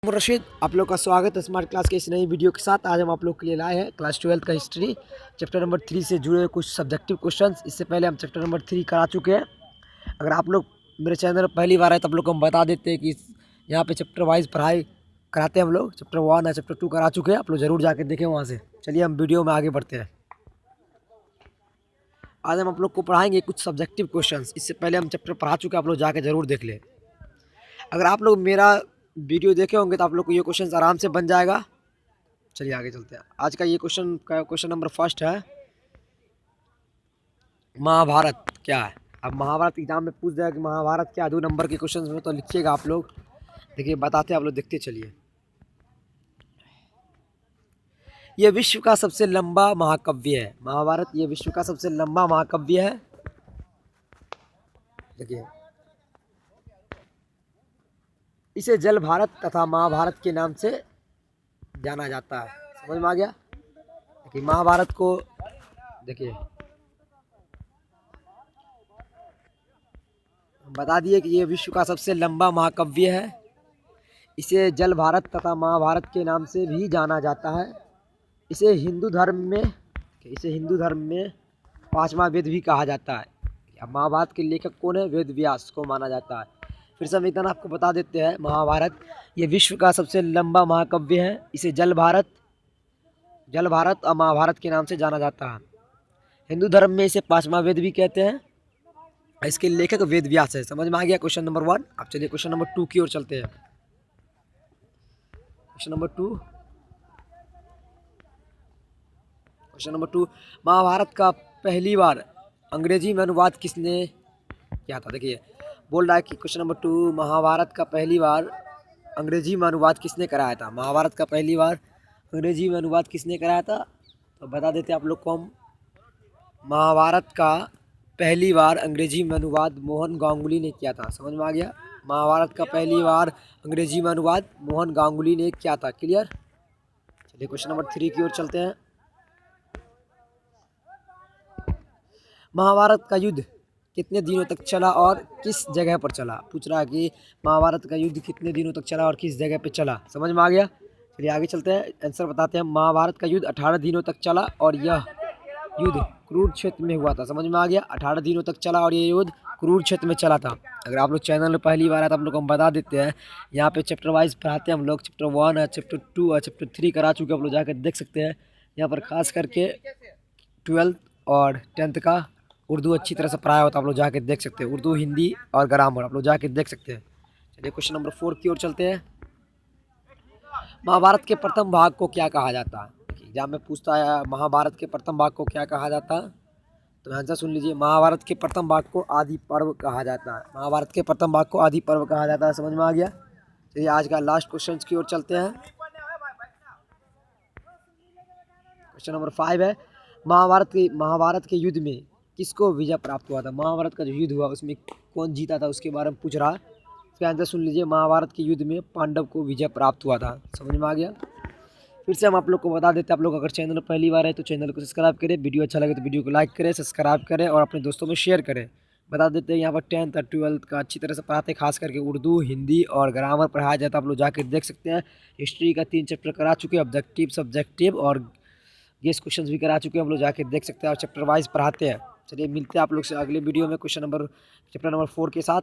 रशीद, आप लोग का स्वागत है स्मार्ट क्लास के इस नई वीडियो के साथ। आज हम आप लोग के लिए लाए हैं क्लास 12 का हिस्ट्री चैप्टर नंबर 3 से जुड़े हुए कुछ सब्जेक्टिव क्वेश्चंस। इससे पहले हम चैप्टर नंबर 3 करा चुके हैं। अगर आप लोग मेरे चैनल पर पहली बार आए तो आप लोग को हम बता देते हैं कि यहाँ पे चैप्टर वाइज पढ़ाई कराते हैं हम लोग। चैप्टर 1 और चैप्टर 2 करा चुके हैं, आप लोग ज़रूर जाके देखें वहाँ से। चलिए हम वीडियो में आगे बढ़ते हैं। आज हम आप लोग को पढ़ाएंगे कुछ सब्जेक्टिव क्वेश्चंस। इससे पहले हम चैप्टर पढ़ा चुके हैं, आप लोग जाके ज़रूर देख लें। अगर आप लोग मेरा वीडियो देखे होंगे तो आप लोग को ये क्वेश्चन आराम से बन जाएगा। चलिए आगे चलते हैं। आज का ये क्वेश्चन नंबर फर्स्ट है, महाभारत क्या है। अब महाभारत एग्जाम में पूछ दिया कि महाभारत क्या है, 2 नंबर के क्वेश्चन में तो लिखिएगा आप लोग। देखिए बताते हैं, आप लोग देखते चलिए। ये विश्व का सबसे लंबा महाकाव्य है। महाभारत ये विश्व का सबसे लंबा महाकाव्य है। देखिए, इसे जल भारत तथा महाभारत के नाम से जाना जाता है। समझ में आ गया। देखिए महाभारत को देखिए बता दिए कि ये विश्व का सबसे लंबा महाकाव्य है। इसे जल भारत तथा महाभारत के नाम से भी जाना जाता है। इसे हिंदू धर्म में 5वां वेद भी कहा जाता है। अब महाभारत के लेखक कौन है? वेद व्यास को माना जाता है। फिर से हम इतना आपको बता देते हैं, महाभारत ये विश्व का सबसे लंबा महाकाव्य है। इसे जल भारत और महाभारत के नाम से जाना जाता है। हिंदू धर्म में इसे 5वां वेद भी कहते हैं। इसके लेखक वेद व्यास है। समझ में आ गया क्वेश्चन नंबर 1। अब चलिए क्वेश्चन नंबर 2 की ओर चलते हैं। क्वेश्चन नंबर 2, महाभारत का पहली बार अंग्रेजी में अनुवाद किसने किया था? देखिए बोल रहा है कि क्वेश्चन नंबर 2, महाभारत का पहली बार अंग्रेजी में अनुवाद किसने कराया था? महाभारत का पहली बार अंग्रेजी में अनुवाद किसने कराया था? तो बता देते आप लोग को हम। महाभारत का पहली बार अंग्रेजी में अनुवाद मोहन गांगुली ने किया था। समझ में आ गया। महाभारत का पहली बार अंग्रेजी में अनुवाद मोहन गांगुली ने किया था। क्लियर। चलिए क्वेश्चन नंबर 3 की ओर चलते हैं। महाभारत का युद्ध कितने दिनों तक चला और किस जगह पर चला? पूछ रहा है कि महाभारत का युद्ध कितने दिनों तक चला और किस जगह पर चला। समझ में आ गया। चलिए आगे चलते हैं, आंसर बताते हैं। महाभारत का युद्ध 18 दिनों तक चला और यह युद्ध कुरुक्षेत्र में हुआ था। समझ में आ गया। 18 दिनों तक चला और ये युद्ध कुरुक्षेत्र में चला था। अगर आप लोग चैनल में पहली बार आए तो आप लोग को हम बता देते हैं, यहाँ पे चैप्टर वाइज पढ़ाते हैं हम लोग। चैप्टर 1 है, चैप्टर 2 है, चैप्टर 3 करा चुके आप लोग जाकर देख सकते हैं। यहाँ पर खास करके 12th और 10th का उर्दू अच्छी तरह से पढ़ाया होता है, आप लोग जाके देख सकते हैं। उर्दू, हिंदी और ग्रामर आप लोग जाके देख सकते हैं। चलिए क्वेश्चन नंबर 4 की ओर चलते हैं। महाभारत के प्रथम भाग को क्या कहा जाता है? एग्जाम में पूछता है महाभारत के प्रथम भाग को क्या कहा जाता है, तो आंसर सुन लीजिए। महाभारत के प्रथम भाग को आदि पर्व कहा जाता है। महाभारत के प्रथम भाग को आदि पर्व कहा जाता है। समझ में आ गया। चलिए आज का लास्ट क्वेश्चन की ओर चलते हैं। क्वेश्चन नंबर 5 है, महाभारत के युद्ध में किसको विजय प्राप्त हुआ था? महाभारत का जो युद्ध हुआ उसमें कौन जीता था उसके बारे में पूछ रहा है। इसका आंसर सुन लीजिए। महाभारत के युद्ध में पांडव को विजय प्राप्त हुआ था। समझ में आ गया। फिर से हम आप लोग को बता देते हैं, आप लोग अगर चैनल पहली बार है तो चैनल को सब्सक्राइब करें, वीडियो अच्छा लगे तो वीडियो को लाइक करें, सब्सक्राइब करें और अपने दोस्तों में शेयर करें। बता देते हैं यहाँ पर 10th और 12th का अच्छी तरह से पढ़ाते हैं, खास करके उर्दू, हिंदी और ग्रामर पढ़ाया जाता है। आप लोग जाकर देख सकते हैं। हिस्ट्री का 3 चैप्टर करा चुके हैं, ऑब्जेक्टिव, सब्जेक्टिव और गेस क्वेश्चन भी करा चुके हैं। हम लोग जाके देख सकते हैं और चैप्टर वाइज पढ़ाते हैं। चलिए मिलते हैं आप लोग से अगले वीडियो में चैप्टर नंबर 4 के साथ।